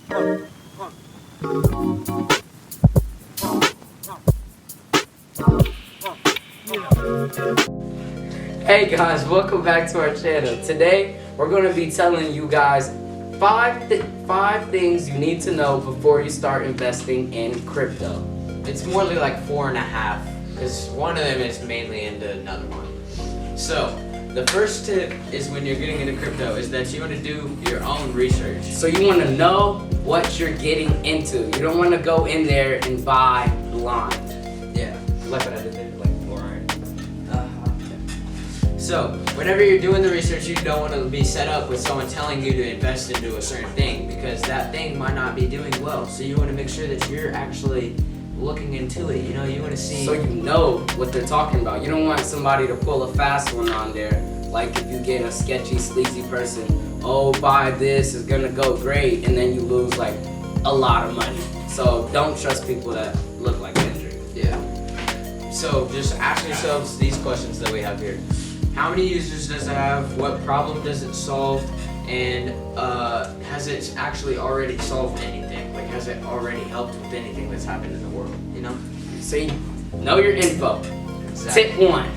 Hey guys, welcome back to our channel. Today we're going to be telling you guys five things you need to know before you start investing in crypto. It's more like 4.5, because one of them is mainly into another one. So, the first tip is when you're getting into crypto is that you want to do your own research. So you want to know what you're getting into. You don't want to go in there and buy blind. Yeah, like what I did there, like blind. So, whenever you're doing the research, you don't want to be set up with someone telling you to invest into a certain thing, because that thing might not be doing well. So you want to make sure that you're actually looking into it. You know, you want to see. So you know what they're talking about. You don't want somebody to pull a fast one on there. Like if you get a sketchy, sleazy person, oh, buy this, it's gonna go great, and then you lose like a lot of money. So don't trust people that look like Kendrick. Yeah. So just ask yourselves these questions that we have here. How many users does it have? What problem does it solve? And has it actually already solved anything? Like, has it already helped with anything that's happened in the world? You know? See, know your info. Exactly. Tip 1.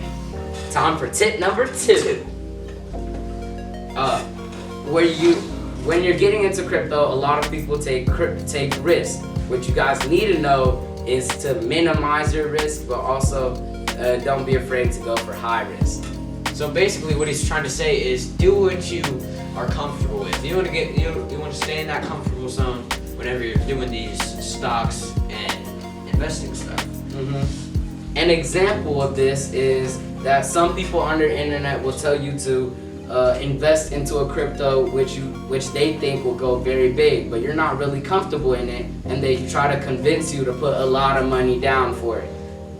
Time for tip number 2. When you're getting into crypto, a lot of people take risks. What you guys need to know is to minimize your risk, but also don't be afraid to go for high risk. So basically, what he's trying to say is do what you are comfortable with. You want to stay in that comfortable zone whenever you're doing these stocks and investing stuff. An example of this is that some people on the internet will tell you to invest into a crypto which they think will go very big, but you're not really comfortable in it, and they try to convince you to put a lot of money down for it.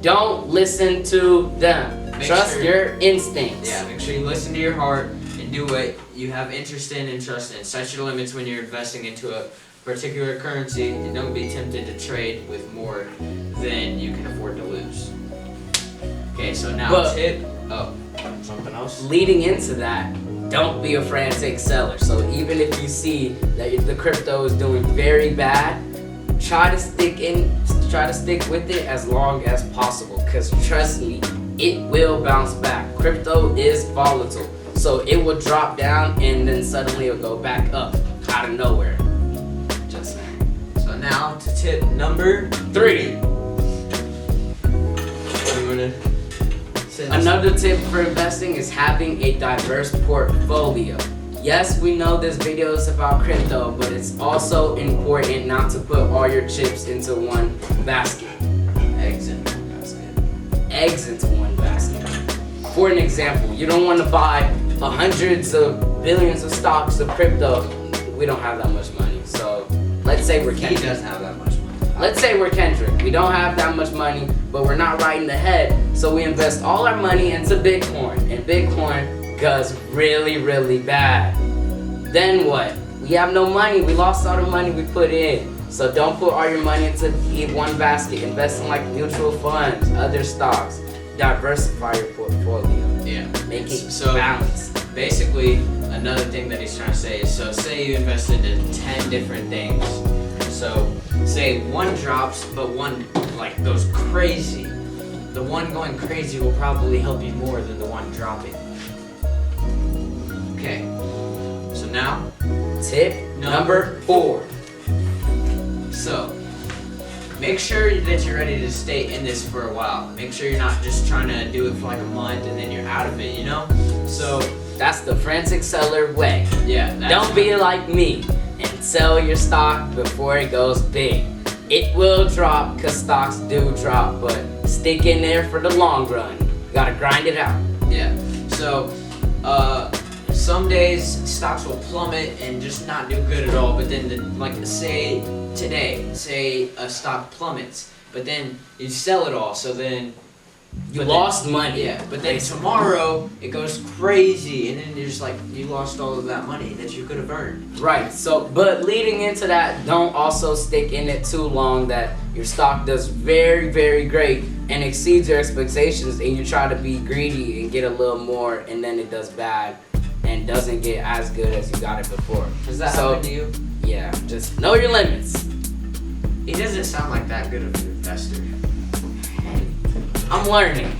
Don't listen to them. Trust your instincts. Yeah, make sure you listen to your heart and do what you have interest in and trust in. Set your limits when you're investing into a particular currency, and don't be tempted to trade with more than you can afford to lose. Okay, so now something else? Leading into that, don't be a frantic seller. So even if you see that the crypto is doing very bad, try to stick with it as long as possible, because trust me, it will bounce back. Crypto is volatile, so it will drop down and then suddenly it'll go back up out of nowhere. Just saying. So now to tip number 3. Another tip for investing is having a diverse portfolio. Yes, we know this video is about crypto, but it's also important not to put all your chips into one basket. Eggs into one basket. For an example, you don't want to buy hundreds of billions of stocks of crypto. We don't have that much money. So let's say we're Kendrick. He doesn't have that much money. Let's say we're Kendrick. We don't have that much money, but we're not right in the head. So we invest all our money into Bitcoin, and Bitcoin goes really, really bad. Then what? We have no money. We lost all the money we put in. So don't put all your money into one basket. Invest in like mutual funds, other stocks. Diversify your portfolio. Yeah. Make it so balanced. Basically, another thing that he's trying to say is, so say you invested in 10 different things. So say one drops, but one like goes crazy. The one going crazy will probably help you more than the one dropping. Okay. So now, tip number 4. So, make sure that you're ready to stay in this for a while. Make sure you're not just trying to do it for like a month and then you're out of it, you know? So, that's the frantic seller way. Yeah. Don't be like me and sell your stock before it goes big. It will drop because stocks do drop, but stick in there for the long run. You gotta grind it out. Yeah. So, some days stocks will plummet and just not do good at all, but then like say today, say a stock plummets, but then you sell it all, so then you lost money. Yeah, but then tomorrow it goes crazy, and then you're just like, you lost all of that money that you could have earned. Right, so, but leading into that, don't also stick in it too long that your stock does very, very great and exceeds your expectations, and you try to be greedy and get a little more, and then it does bad and doesn't get as good as you got it before. Has that happened to you? Yeah, just know your limits. He doesn't sound like that good of an investor. I'm learning.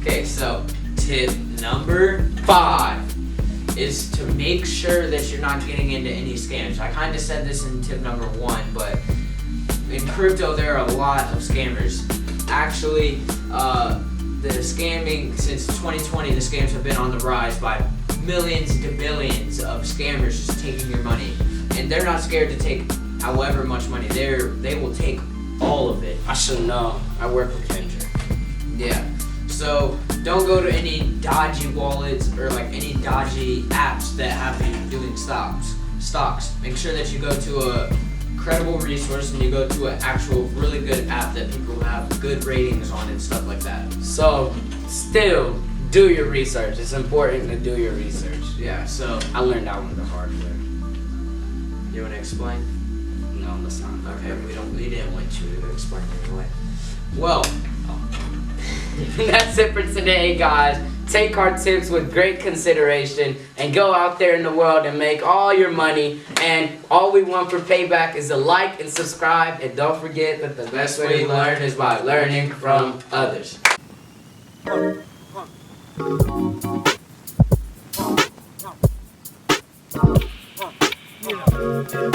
Okay, so tip number 5 is to make sure that you're not getting into any scams. I kind of said this in tip number 1, but in crypto there are a lot of scammers. Actually, the scamming since 2020, the scams have been on the rise by millions to billions of scammers just taking your money, and they're not scared to take however much money. They will take all of it. I should know. I work with Kendrick. Yeah. So don't go to any dodgy wallets or like any dodgy apps that have you doing stocks. Make sure that you go to a credible resource and you go to an actual really good app that people have good ratings on and stuff like that. So, still, do your research. It's important to do your research. Yeah, so I learned that one the hard way. you wanna explain? No, that's not. Okay, we didn't want you to explain anyway. Well, That's it for today, guys. Take our tips with great consideration and go out there in the world and make all your money. And all we want for payback is a like and subscribe. And don't forget that the best way to learn is by learning from others. You know.